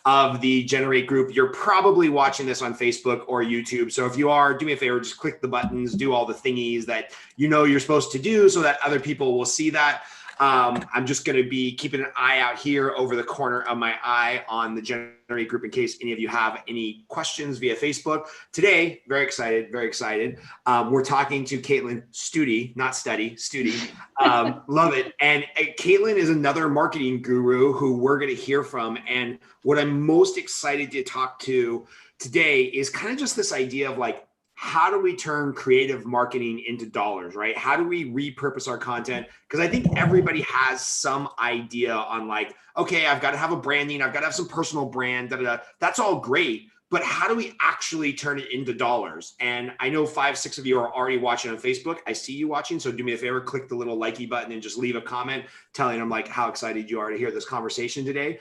of the Generate group. You're probably watching this on Facebook or YouTube. So if you are, do me a favor, just click the buttons, do all the thingies that you know you're supposed to do so that other people will see that. I'm just going to be keeping an eye out here over the corner of my eye on the Generate group in case any of you have any questions via Facebook. Today, very excited, very excited. We're talking to Kaitlyn Study, not Study, Study. Love it. And Kaitlyn is another marketing guru who we're going to hear from. And what I'm most excited to talk to today is kind of just this idea of like, how do we turn creative marketing into dollars, right? How do we repurpose our content? Because I think everybody has some idea on like, okay, I've got to have a branding, I've got to have some personal brand, da, da, da. That's all great. But how do we actually turn it into dollars? And I know 5, 6 of you are already watching on Facebook. I see you watching. So do me a favor, click the little likey button and just leave a comment telling them like how excited you are to hear this conversation today.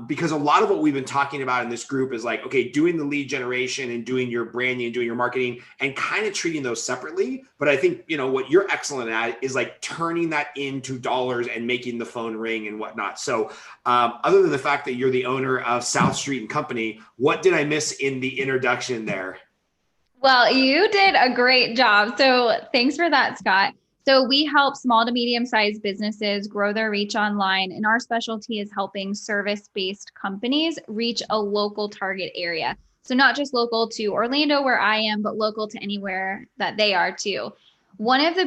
Because a lot of what we've been talking about in this group is like, okay, doing the lead generation and doing your branding and doing your marketing and kind of treating those separately. But I think, you know, what you're excellent at is like turning that into dollars and making the phone ring and whatnot. So other than the fact that you're the owner of South Street and Company, what did I miss in the introduction there? Well, you did a great job. So thanks for that, Scott. So we help small to medium-sized businesses grow their reach online, and our specialty is helping service-based companies reach a local target area. So not just local to Orlando where I am, but local to anywhere that they are too. One of the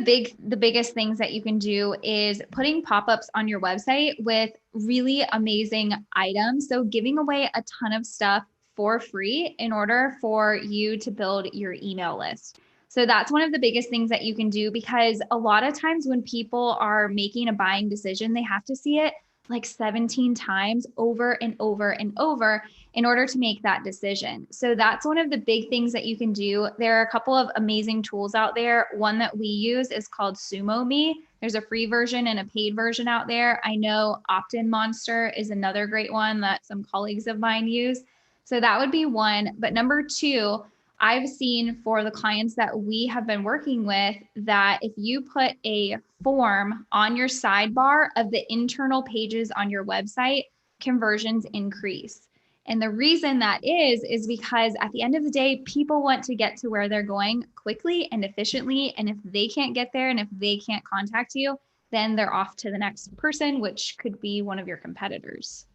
biggest things that you can do is putting pop-ups on your website with really amazing items. So giving away a ton of stuff for free in order for you to build your email list. So that's one of the biggest things that you can do, because a lot of times when people are making a buying decision, they have to see it like 17 times over and over and over in order to make that decision. So that's one of the big things that you can do. There are a couple of amazing tools out there. One that we use is called Sumo Me. There's a free version and a paid version out there. I know Opt-in Monster is another great one that some colleagues of mine use. So that would be one. But number two, I've seen for the clients that we have been working with that if you put a form on your sidebar of the internal pages on your website, conversions increase. And the reason that is because at the end of the day, people want to get to where they're going quickly and efficiently. And if they can't get there and if they can't contact you, then they're off to the next person, which could be one of your competitors.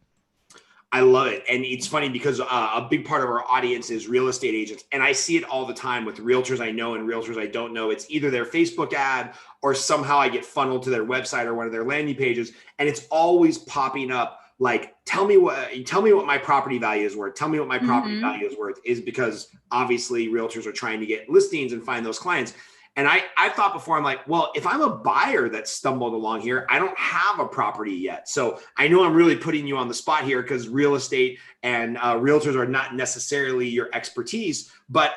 I love it. And it's funny because a big part of our audience is real estate agents. And I see it all the time with realtors I know and realtors I don't know. It's either their Facebook ad or somehow I get funneled to their website or one of their landing pages. And it's always popping up like, tell me what my property value is worth. Tell me what my property value is worth, is because obviously realtors are trying to get listings and find those clients. And I thought before, I'm like, well, if I'm a buyer that stumbled along here, I don't have a property yet. So I know I'm really putting you on the spot here because real estate and realtors are not necessarily your expertise. But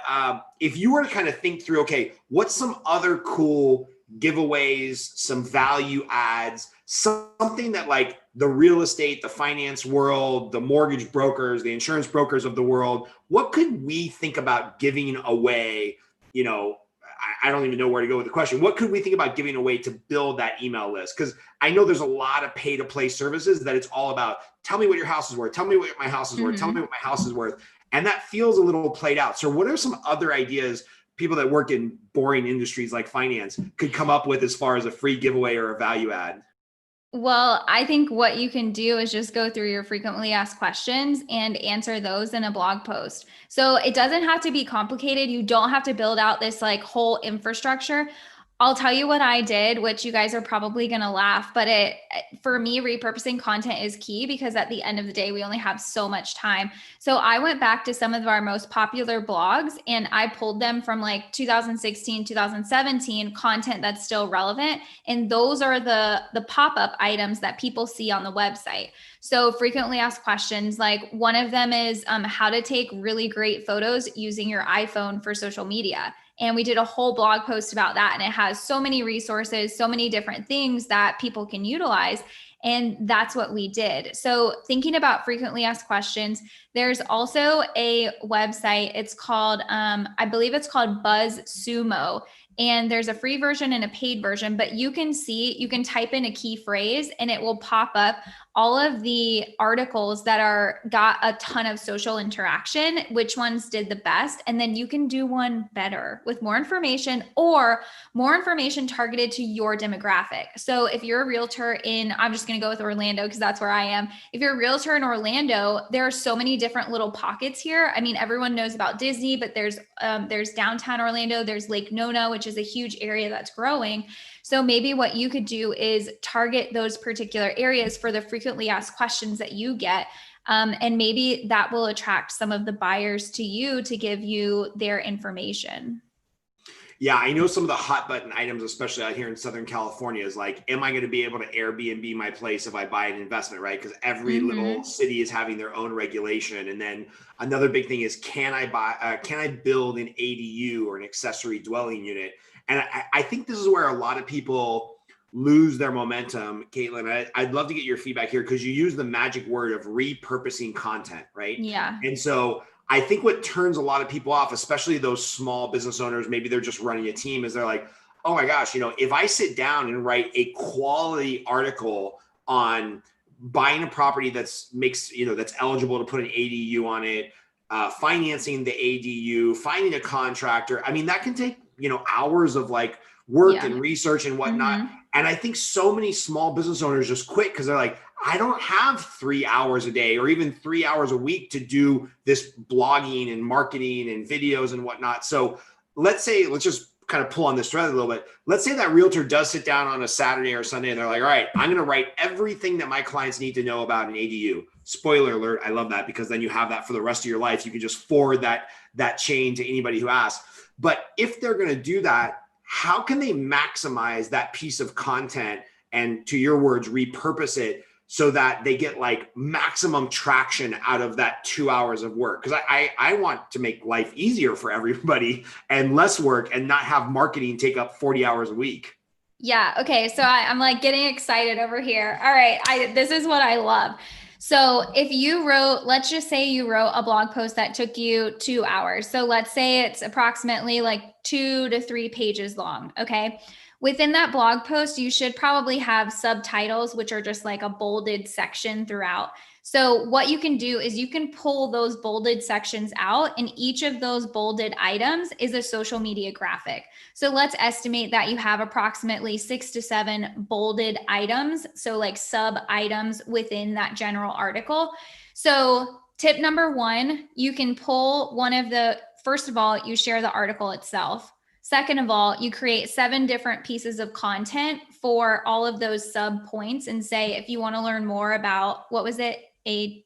if you were to kind of think through, okay, what's some other cool giveaways, some value adds, something that like the real estate, the finance world, the mortgage brokers, the insurance brokers of the world, what could we think about giving away, you know, I don't even know where to go with the question. What could we think about giving away to build that email list? Because I know there's a lot of pay to play services that it's all about, tell me what your house is worth. Tell me what my house is worth. Tell me what my house is worth. And that feels a little played out. So what are some other ideas people that work in boring industries like finance could come up with as far as a free giveaway or a value add? Well, I think what you can do is just go through your frequently asked questions and answer those in a blog post. So it doesn't have to be complicated. You don't have to build out this like whole infrastructure. I'll tell you what I did, which you guys are probably going to laugh, but for me, repurposing content is key because at the end of the day, we only have so much time. So I went back to some of our most popular blogs and I pulled them from like 2016, 2017 content that's still relevant. And those are the pop-up items that people see on the website. So frequently asked questions, like one of them is how to take really great photos using your iPhone for social media. And we did a whole blog post about that. And it has so many resources, so many different things that people can utilize. And that's what we did. So thinking about frequently asked questions, there's also a website. It's called, I believe it's called BuzzSumo. And there's a free version and a paid version, but you can type in a key phrase and it will pop up all of the articles that got a ton of social interaction, which ones did the best. And then you can do one better with more information or more information targeted to your demographic. So if you're a realtor I'm just going to go with Orlando because that's where I am. If you're a realtor in Orlando, there are so many different little pockets here. I mean, everyone knows about Disney, but there's downtown Orlando, there's Lake Nona, which is a huge area that's growing. So maybe what you could do is target those particular areas for the frequently asked questions that you get. And maybe that will attract some of the buyers to you to give you their information. Yeah, I know some of the hot button items, especially out here in Southern California, is like, am I going to be able to Airbnb my place if I buy an investment, right? Because every little city is having their own regulation. And then another big thing is, can I build an ADU or an accessory dwelling unit? And I think this is where a lot of people lose their momentum. Kaitlyn, I'd love to get your feedback here because you use the magic word of repurposing content, right? Yeah. And so I think what turns a lot of people off, especially those small business owners, maybe they're just running a team, is they're like, oh my gosh, if I sit down and write a quality article on buying a property that's eligible to put an ADU on it, financing the ADU, finding a contractor, I mean, that can take, hours of like work and research and whatnot. And I think so many small business owners just quit because they're like, I don't have 3 hours a day or even 3 hours a week to do this blogging and marketing and videos and whatnot. So let's just kind of pull on this thread a little bit. Let's say that realtor does sit down on a Saturday or Sunday and they're like, all right, I'm going to write everything that my clients need to know about an ADU. Spoiler alert. I love that because then you have that for the rest of your life. You can just forward that chain to anybody who asks. But if they're going to do that, how can they maximize that piece of content and, to your words, repurpose it so that they get like maximum traction out of that 2 hours of work? Because I want to make life easier for everybody and less work and not have marketing take up 40 hours a week. Yeah. Okay. So I'm like getting excited over here. All right. This is what I love. So if let's just say you wrote a blog post that took you 2 hours. So let's say it's approximately like 2 to 3 pages long. Okay. Within that blog post, you should probably have subtitles, which are just like a bolded section throughout. So what you can do is you can pull those bolded sections out, and each of those bolded items is a social media graphic. So let's estimate that you have approximately 6 to 7 bolded items. So like sub items within that general article. So tip number 1, you can pull first of all, you share the article itself. Second of all, you create 7 different pieces of content for all of those sub points and say, if you want to learn more about, what was it? ADU,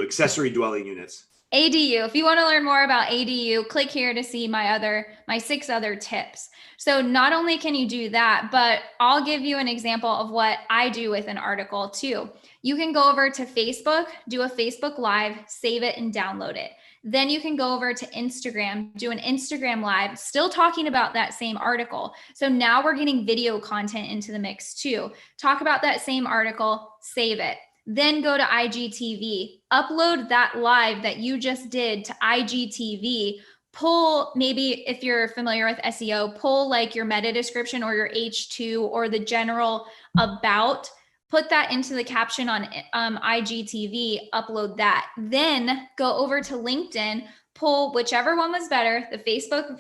accessory dwelling units. ADU. If you want to learn more about ADU, click here to see my 6 other tips. So not only can you do that, but I'll give you an example of what I do with an article too. You can go over to Facebook, do a Facebook Live, save it and download it. Then you can go over to Instagram, do an Instagram Live, still talking about that same article. So now we're getting video content into the mix too. Talk about that same article, save it. Then go to IGTV, upload that live that you just did to IGTV, pull, maybe if you're familiar with SEO, pull like your meta description or your H2 or the general about, put that into the caption on IGTV, upload that. Then go over to LinkedIn, pull whichever one was better, the Facebook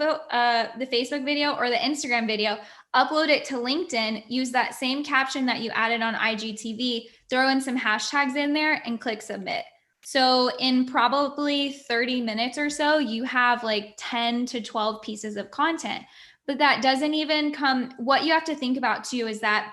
video or the Instagram video, upload it to LinkedIn, use that same caption that you added on IGTV, throw in some hashtags in there and click submit. So in probably 30 minutes or so, you have like 10 to 12 pieces of content. But that doesn't even what you have to think about too is that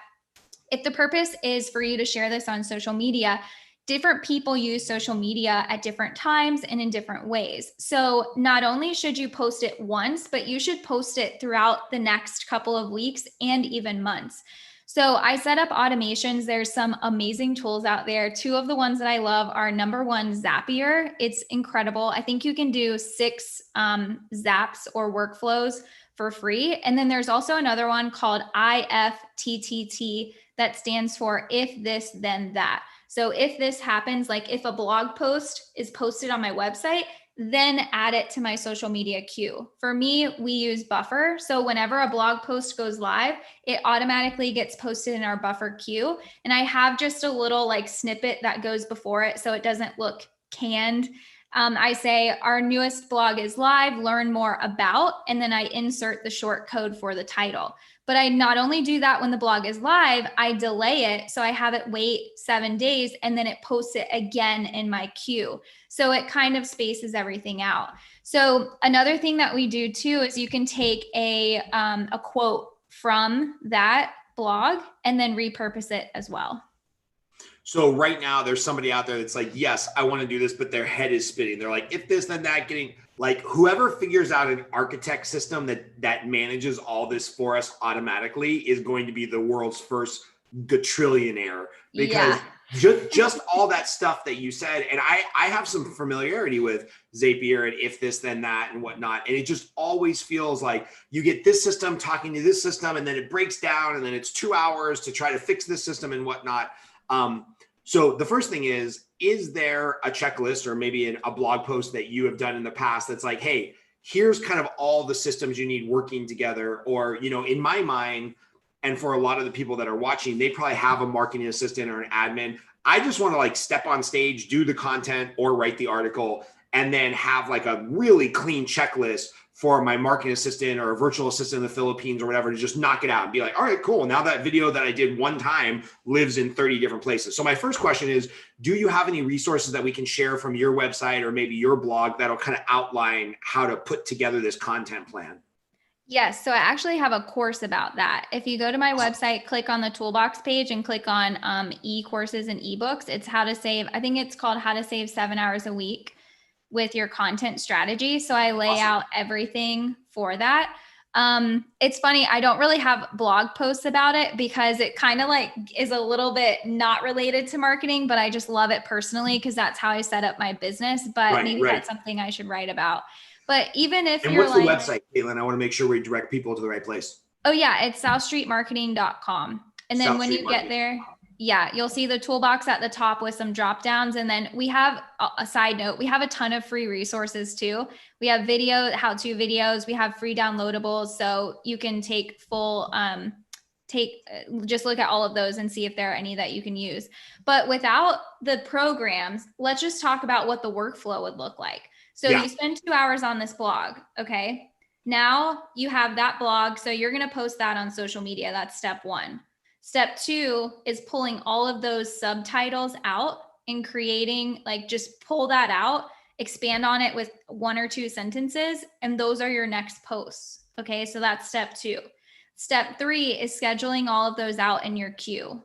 if the purpose is for you to share this on social media, different people use social media at different times and in different ways. So not only should you post it once, but you should post it throughout the next couple of weeks and even months. So I set up automations. There's some amazing tools out there. 2 of the ones that I love are number 1, Zapier. It's incredible. I think you can do 6 zaps or workflows for free. And then there's also another one called IFTTT that stands for if this, then that. So if this happens, like if a blog post is posted on my website, then add it to my social media queue. For me, we use Buffer. So whenever a blog post goes live, it automatically gets posted in our Buffer queue. And I have just a little like snippet that goes before it so it doesn't look canned. I say our newest blog is live, learn more about, and then I insert the short code for the title. But I not only do that when the blog is live, I delay it. So I have it wait 7 days and then it posts it again in my queue. So it kind of spaces everything out. So another thing that we do too is you can take a quote from that blog and then repurpose it as well. So right now there's somebody out there that's like, yes, I want to do this, but their head is spinning. They're like, if this, then that, getting like whoever figures out an architect system that manages all this for us automatically is going to be the world's first trillionaire, because just all that stuff that you said. And I have some familiarity with Zapier and if this, then that and whatnot. And it just always feels like you get this system talking to this system and then it breaks down and then it's 2 hours to try to fix this system and whatnot. So the first thing is there a checklist or maybe a blog post that you have done in the past that's like, hey, here's kind of all the systems you need working together? Or, you know, in my mind, and for a lot of the people that are watching, they probably have a marketing assistant or an admin. I just want to like step on stage, do the content or write the article, and then have like a really clean checklist for my marketing assistant or a virtual assistant in the Philippines or whatever to just knock it out and be like, all right, cool. Now that video that I did one time lives in 30 different places. So my first question is, do you have any resources that we can share from your website or maybe your blog that'll kind of outline how to put together this content plan? Yes. So I actually have a course about that. If you go to my website, click on the toolbox page and click on e-courses and ebooks, it's how to save, I think it's called How to Save 7 Hours a Week with Your Content Strategy. So I lay out everything for that. It's funny, I don't really have blog posts about it because it kind of like is a little bit not related to marketing, but I just love it personally because that's how I set up my business. But maybe that's something I should write about. But even if you're like, what's the website, Kaitlyn? I want to make sure we direct people to the right place. Oh yeah, it's southstreetmarketing.com. And then when you get there, you'll see the toolbox at the top with some drop downs. And then we have a side note, we have a ton of free resources too. We have how-to videos, we have free downloadables. So you can take full, just look at all of those and see if there are any that you can use. But without the programs, let's just talk about what the workflow would look like. So you spend 2 hours on this blog. Okay. Now you have that blog. So you're going to post that on social media. That's step one. Step two is pulling all of those subtitles out and creating, like, just pull that out, expand on it with 1 or 2 sentences. And those are your next posts. Okay. So that's step 2. Step 3 is scheduling all of those out in your queue.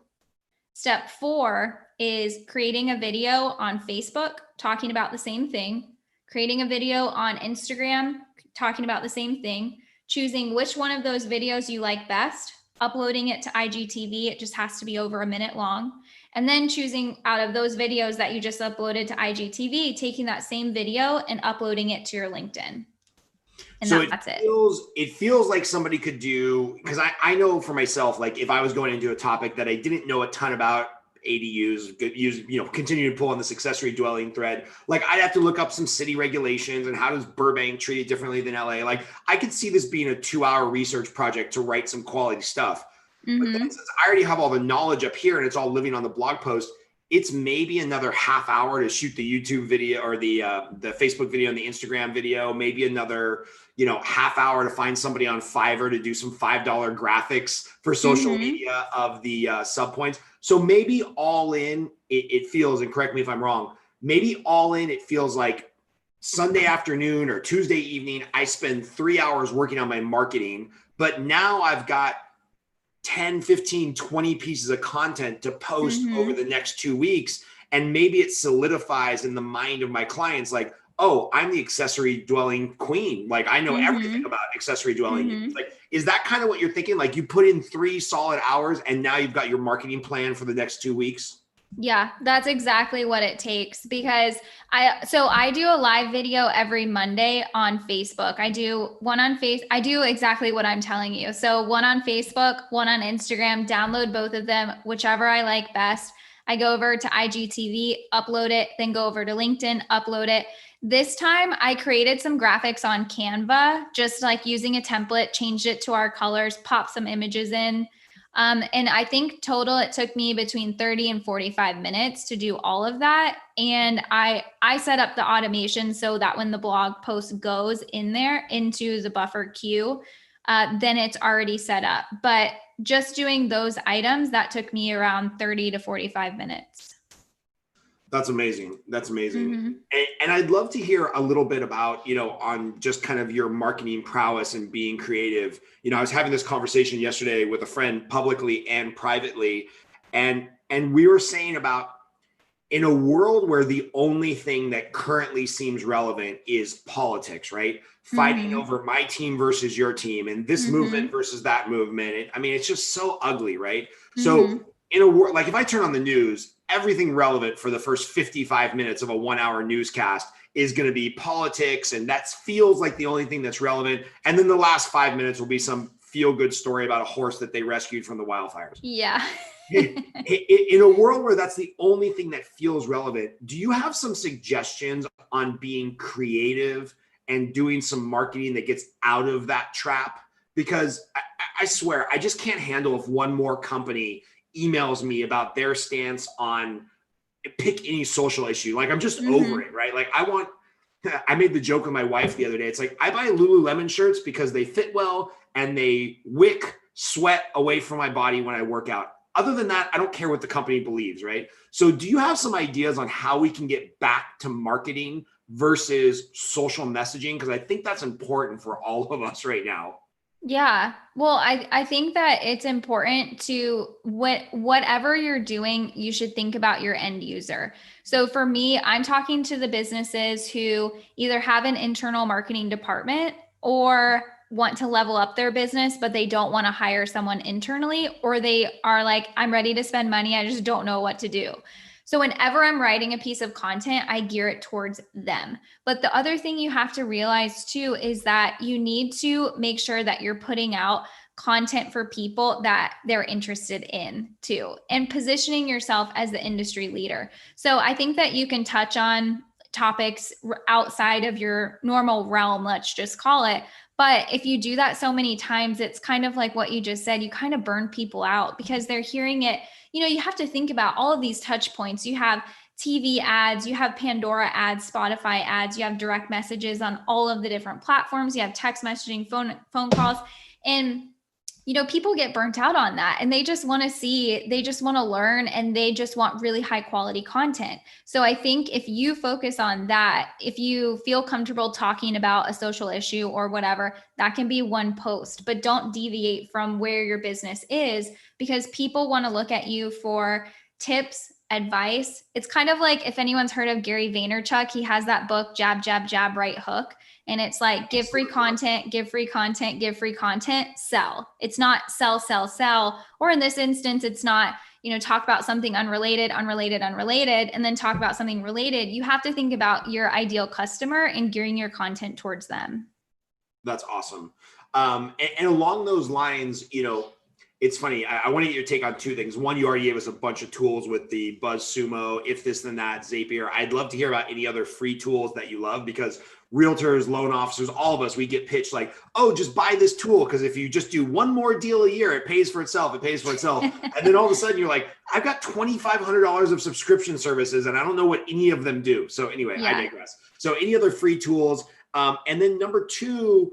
Step 4 is creating a video on Facebook, talking about the same thing, creating a video on Instagram, talking about the same thing, choosing which one of those videos you like best, uploading it to IGTV. It just has to be over a minute long. And then choosing out of those videos that you just uploaded to IGTV, taking that same video and uploading it to your LinkedIn. And so that's it. It feels like somebody could do, because I know for myself, like if I was going into a topic that I didn't know a ton about, ADUs, continue to pull on this accessory dwelling thread. Like I'd have to look up some city regulations and how does Burbank treat it differently than LA? Like I could see this being a 2-hour research project to write some quality stuff. But then since I already have all the knowledge up here and it's all living on the blog post, it's maybe another half hour to shoot the YouTube video or the Facebook video and the Instagram video, maybe another, half hour to find somebody on Fiverr to do some $5 graphics for social media of the sub points. So maybe all in, it feels, and correct me if I'm wrong, maybe all in, it feels like Sunday afternoon or Tuesday evening, I spend 3 hours working on my marketing, but now I've got 10, 15, 20 pieces of content to post over the next 2 weeks. And maybe it solidifies in the mind of my clients, like, oh, I'm the accessory dwelling queen. Like I know everything about accessory dwelling. Like, is that kind of what you're thinking? Like you put in 3 solid hours and now you've got your marketing plan for the next 2 weeks? Yeah, that's exactly what it takes, because I do a live video every Monday on Facebook. I do exactly what I'm telling you. So one on Facebook, one on Instagram, download both of them, whichever I like best. I go over to IGTV, upload it, then go over to LinkedIn, upload it. This time I created some graphics on Canva, just like using a template, changed it to our colors, popped some images in. And I think total, it took me between 30 and 45 minutes to do all of that. And I set up the automation so that when the blog post goes in there into the buffer queue, then it's already set up. But just doing those items, that took me around 30 to 45 minutes. That's amazing. That's amazing. Mm-hmm. And I'd love to hear a little bit about, on just kind of your marketing prowess and being creative. I was having this conversation yesterday with a friend publicly and privately, and we were saying about, in a world where the only thing that currently seems relevant is politics, right? Fighting over my team versus your team and this movement versus that movement. It's just so ugly, right? So in a world, like if I turn on the news, everything relevant for the first 55 minutes of a 1 hour newscast is going to be politics. And that feels like the only thing that's relevant. And then the last 5 minutes will be some feel good story about a horse that they rescued from the wildfires. Yeah. In a world where that's the only thing that feels relevant, do you have some suggestions on being creative and doing some marketing that gets out of that trap? Because I swear, I just can't handle if one more company emails me about their stance on pick any social issue. Like, I'm just over it, right? Like, I made the joke with my wife the other day. It's like, I buy Lululemon shirts because they fit well and they wick sweat away from my body when I work out. Other than that, I don't care what the company believes, right? So do you have some ideas on how we can get back to marketing versus social messaging? Because I think that's important for all of us right now. Yeah. Well, I think that it's important to whatever you're doing, you should think about your end user. So for me, I'm talking to the businesses who either have an internal marketing department or want to level up their business, but they don't want to hire someone internally, or they are like, I'm ready to spend money. I just don't know what to do. So whenever I'm writing a piece of content, I gear it towards them. But the other thing you have to realize too is that you need to make sure that you're putting out content for people that they're interested in too, and positioning yourself as the industry leader. So I think that you can touch on topics outside of your normal realm, let's just call it. But if you do that so many times, it's kind of like what you just said, you kind of burn people out because they're hearing it. You have to think about all of these touch points. You have TV ads, you have Pandora ads, Spotify ads, you have direct messages on all of the different platforms, you have text messaging, phone calls. And people get burnt out on that and they just want to see, they just want to learn, and they just want really high quality content. So I think if you focus on that, if you feel comfortable talking about a social issue or whatever, that can be one post, but don't deviate from where your business is, because people want to look at you for tips, advice. It's kind of like, if anyone's heard of Gary Vaynerchuk, he has that book, Jab, Jab, Jab, Right Hook. And it's like, give free content, give free content, give free content, sell. It's not sell, sell, sell. Or in this instance, it's not, talk about something unrelated, and then talk about something related. You have to think about your ideal customer and gearing your content towards them. That's awesome. And along those lines, it's funny. I want to get your take on two things. One, you already gave us a bunch of tools with the BuzzSumo, If This Then That, Zapier. I'd love to hear about any other free tools that you love, because realtors, loan officers, all of us, we get pitched like, oh, just buy this tool, because if you just do one more deal a year, it pays for itself. It pays for itself. And then all of a sudden you're like, I've got $2,500 of subscription services and I don't know what any of them do. So anyway, yeah. I digress. So any other free tools? And then number two,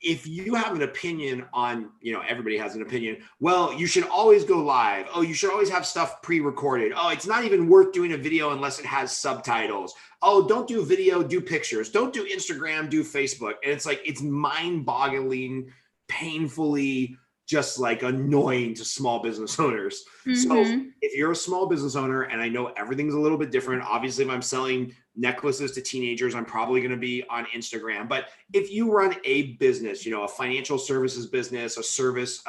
if you have an opinion on, everybody has an opinion. Well, you should always go live. Oh, you should always have stuff pre-recorded. Oh, it's not even worth doing a video unless it has subtitles. Oh, don't do video, do pictures. Don't do Instagram, do Facebook. And it's like, it's mind-boggling, painfully just like annoying to small business owners. So if you're a small business owner, and I know everything's a little bit different, obviously if I'm selling necklaces to teenagers, I'm probably going to be on Instagram. But if you run a business, a financial services business, a service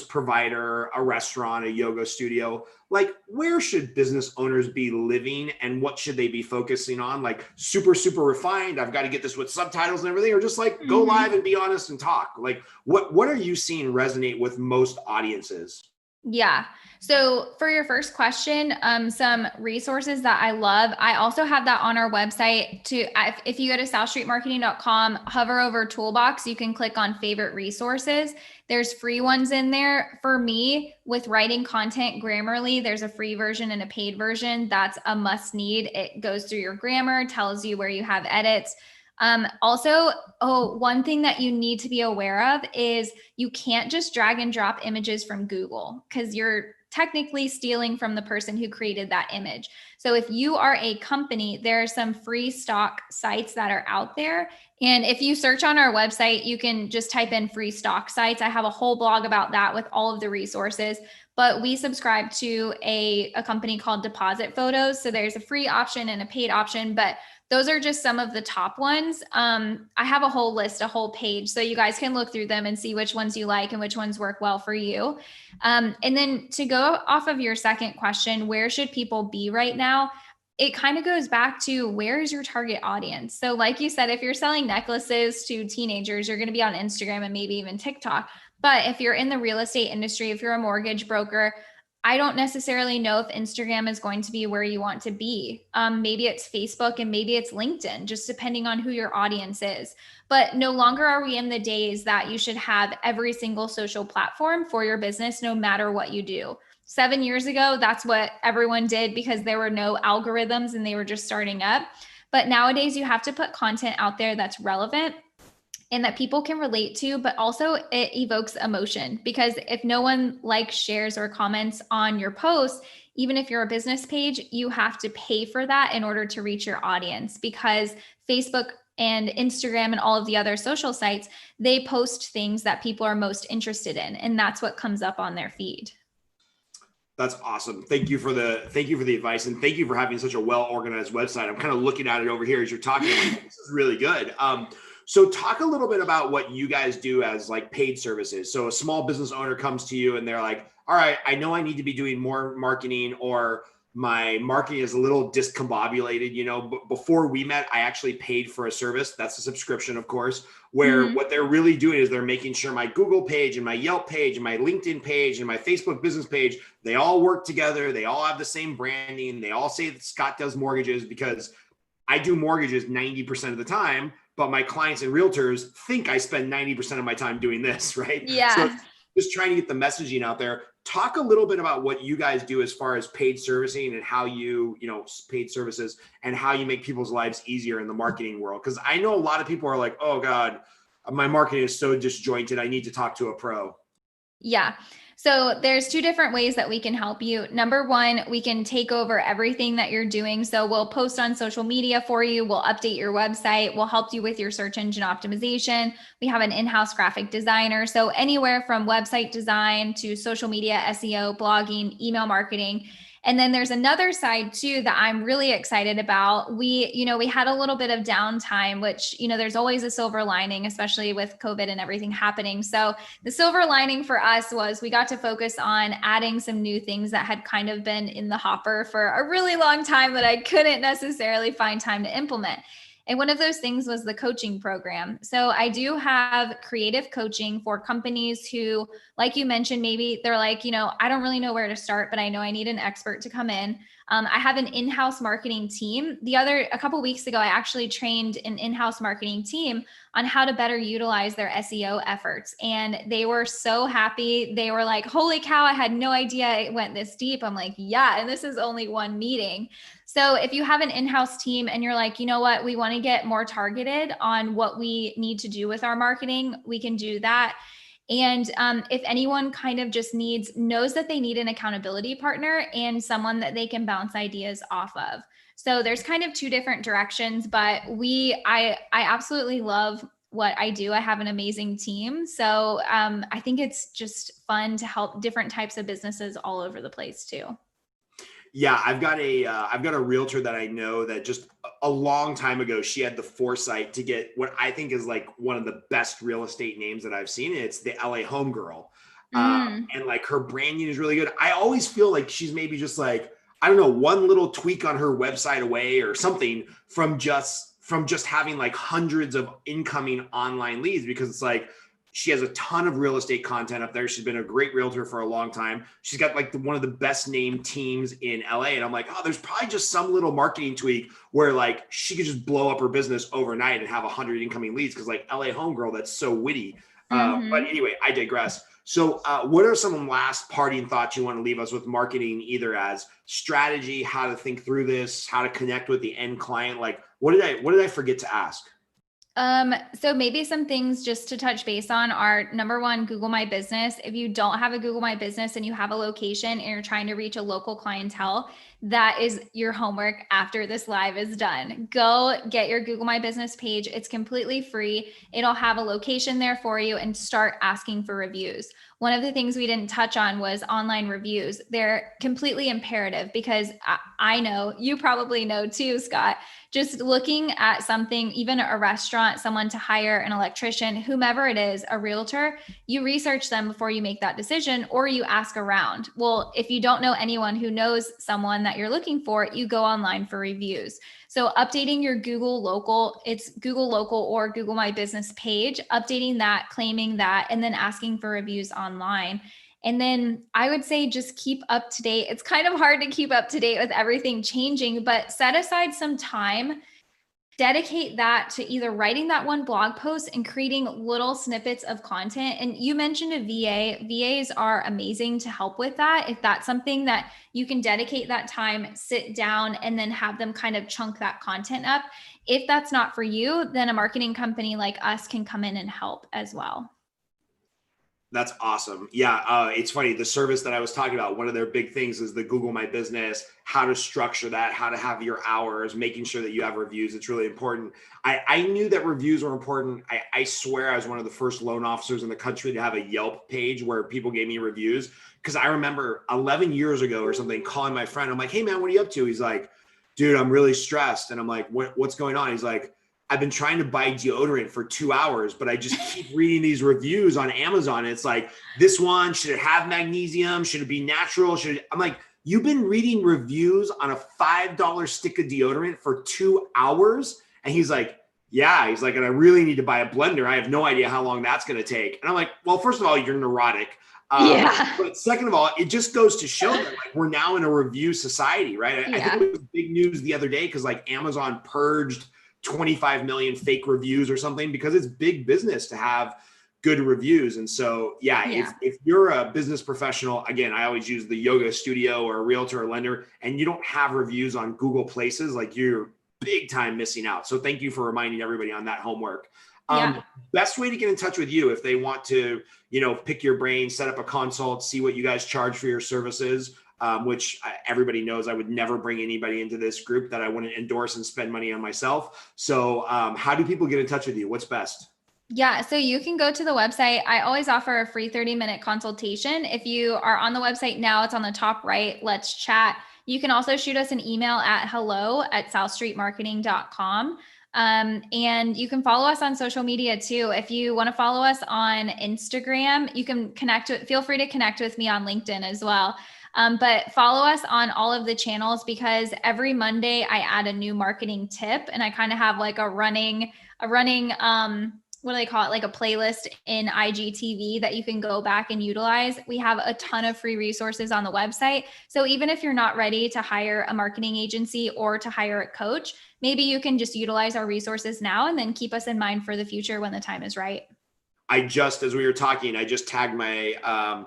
provider, a restaurant, a yoga studio, like, where should business owners be living and what should they be focusing on? Like, super, super refined, I've got to get this with subtitles and everything, or just like go live and be honest and talk? Like, what are you seeing resonate with most audiences? Yeah. So for your first question, some resources that I love, I also have that on our website to, if you go to southstreetmarketing.com, hover over toolbox, you can click on favorite resources. There's free ones in there. For me, with writing content Grammarly, there's a free version and a paid version. That's a must need. It goes through your grammar, tells you where you have edits. Also, one thing that you need to be aware of is you can't just drag and drop images from Google because you're technically stealing from the person who created that image. So if you are a company, there are some free stock sites that are out there. And if you search on our website, you can just type in free stock sites. I have a whole blog about that with all of the resources. But we subscribe to a company called Deposit Photos. So there's a free option and a paid option, but those are just some of the top ones. I have a whole list, a whole page, so you guys can look through them and see which ones you like and which ones work well for you. And then to go off of your second question, where should people be right now? It kind of goes back to where is your target audience? So like you said, if you're selling necklaces to teenagers, you're going to be on Instagram and maybe even TikTok. But if you're in the real estate industry, if you're a mortgage broker, I don't necessarily know if Instagram is going to be where you want to be. Maybe it's Facebook and maybe it's LinkedIn, just depending on who your audience is. But no longer are we in the days that you should have every single social platform for your business, no matter what you do. 7 years ago, that's what everyone did because there were no algorithms and they were just starting up. But nowadays, you have to put content out there that's relevant and that people can relate to, but also it evokes emotion because if no one likes, shares, or comments on your post, even if you're a business page, you have to pay for that in order to reach your audience because Facebook and Instagram and all of the other social sites, they post things that people are most interested in. And that's what comes up on their feed. That's awesome. Thank you for the advice, and thank you for having such a well-organized website. I'm kind of looking at it over here as you're talking. Like, this is really good. So talk a little bit about what you guys do as like paid services. So a small business owner comes to you and they're like, all right, I know I need to be doing more marketing, or my marketing is a little discombobulated. Before we met, I actually paid for a service. That's a subscription, of course, where what they're really doing is they're making sure my Google page and my Yelp page and my LinkedIn page and my Facebook business page, they all work together. They all have the same branding. They all say that Scott does mortgages, because I do mortgages 90% of the time, but my clients and realtors think I spend 90% of my time doing this, right? Yeah. So just trying to get the messaging out there. Talk a little bit about what you guys do as far as paid servicing and how paid services and how you make people's lives easier in the marketing world. Because I know a lot of people are like, oh God, my marketing is so disjointed. I need to talk to a pro. Yeah. So there's two different ways that we can help you. Number one, we can take over everything that you're doing. So we'll post on social media for you. We'll update your website. We'll help you with your search engine optimization. We have an in-house graphic designer. So anywhere from website design to social media, SEO, blogging, email marketing. And then there's another side too that I'm really excited about. We had a little bit of downtime, which, there's always a silver lining, especially with COVID and everything happening. So the silver lining for us was we got to focus on adding some new things that had kind of been in the hopper for a really long time that I couldn't necessarily find time to implement. And one of those things was the coaching program. So I do have creative coaching for companies who, like you mentioned, maybe they're like, I don't really know where to start, but I know I need an expert to come in. I have an in-house marketing team. A couple of weeks ago, I actually trained an in-house marketing team on how to better utilize their SEO efforts. And they were so happy. They were like, holy cow, I had no idea it went this deep. I'm like, yeah, and this is only one meeting. So if you have an in-house team and you're like, you know what, we want to get more targeted on what we need to do with our marketing, we can do that. And if anyone kind of just knows that they need an accountability partner and someone that they can bounce ideas off of. So there's kind of two different directions, but I absolutely love what I do. I have an amazing team. So I think it's just fun to help different types of businesses all over the place too. Yeah, I've got a realtor that I know that just a long time ago, she had the foresight to get what I think is like one of the best real estate names that I've seen. It's the LA Homegirl. And like her branding is really good. I always feel like she's maybe just like, I don't know, one little tweak on her website away or something from just having like hundreds of incoming online leads, because it's like, She has a ton of real estate content up there. She's been a great realtor for a long time. She's got like one of the best named teams in LA. And I'm like, oh, there's probably just some little marketing tweak where like she could just blow up her business overnight and have 100 incoming leads. Cause like LA homegirl, that's so witty. But anyway, I digress. So what are some last parting thoughts you want to leave us with marketing, either as strategy, how to think through this, how to connect with the end client? Like, what did I forget to ask? So maybe some things just to touch base on are, number one, Google My Business. If you don't have a Google My Business and you have a location and you're trying to reach a local clientele, that is your homework after this live is done. Go get your Google My Business page. It's completely free. It'll have a location there for you, and start asking for reviews. One of the things we didn't touch on was online reviews. They're completely imperative, because I know, you probably know too, Scott, just looking at something, even a restaurant, someone to hire, an electrician, whomever it is, a realtor, you research them before you make that decision, or you ask around. Well, if you don't know anyone who knows someone that you're looking for, you go online for reviews. So updating your Google Local, it's Google Local or Google My Business page, updating that, claiming that, and then asking for reviews online. And then I would say just keep up to date. It's kind of hard to keep up to date with everything changing, but set aside some time, dedicate that to either writing that one blog post and creating little snippets of content. And you mentioned a VA. VAs are amazing to help with that. If that's something that you can dedicate that time, sit down, and then have them kind of chunk that content up. If that's not for you, then a marketing company like us can come in and help as well. That's awesome. Yeah. It's funny. The service that I was talking about, one of their big things is the Google My Business, how to structure that, how to have your hours, making sure that you have reviews. It's really important. I knew that reviews were important. I swear I was one of the first loan officers in the country to have a Yelp page where people gave me reviews. Cause I remember 11 years ago or something, calling my friend. I'm like, hey man, what are you up to? He's like, dude, I'm really stressed. And I'm like, what's going on? He's like, I've been trying to buy deodorant for 2 hours, but I just keep reading these reviews on Amazon. It's like, this one, should it have magnesium? Should it be natural? I'm like, you've been reading reviews on a $5 stick of deodorant for 2 hours? And he's like, yeah. He's like, and I really need to buy a blender. I have no idea how long that's going to take. And I'm like, well, first of all, you're neurotic. Yeah. But second of all, it just goes to show that like we're now in a review society, right? I think it was big news the other day because like Amazon purged 25 million fake reviews or something, because it's big business to have good reviews. And so, if you're a business professional, again, I always use the yoga studio or a realtor or lender, and you don't have reviews on Google Places, like you're big time missing out. So thank you for reminding everybody on that homework. Best way to get in touch with you if they want to, pick your brain, set up a consult, see what you guys charge for your services. Which everybody knows I would never bring anybody into this group that I wouldn't endorse and spend money on myself. So how do people get in touch with you? What's best? Yeah, so you can go to the website. I always offer a free 30-minute consultation. If you are on the website now, it's on the top right. Let's chat. You can also shoot us an email at hello@southstreetmarketing.com. And you can follow us on social media too. If you want to follow us on Instagram, you can feel free to connect with me on LinkedIn as well. But follow us on all of the channels, because every Monday I add a new marketing tip, and I kind of have like a running, what do they call it? Like a playlist in IGTV that you can go back and utilize. We have a ton of free resources on the website. So even if you're not ready to hire a marketing agency or to hire a coach, maybe you can just utilize our resources now and then keep us in mind for the future when the time is right. As we were talking, I just tagged my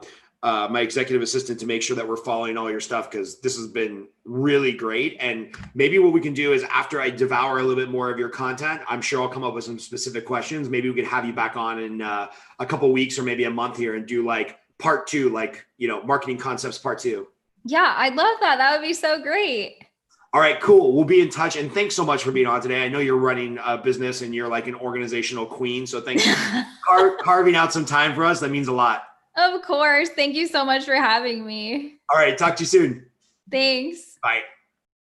executive assistant to make sure that we're following all your stuff, because this has been really great. And maybe what we can do is, after I devour a little bit more of your content, I'm sure I'll come up with some specific questions. Maybe we could have you back on in a couple of weeks or maybe a month here and do like part 2, like, marketing concepts part 2. Yeah, I'd love that. That would be so great. All right, cool. We'll be in touch. And thanks so much for being on today. I know you're running a business and you're like an organizational queen. So thanks for carving out some time for us. That means a lot. Of course. Thank you so much for having me. All right. Talk to you soon. Thanks. Bye.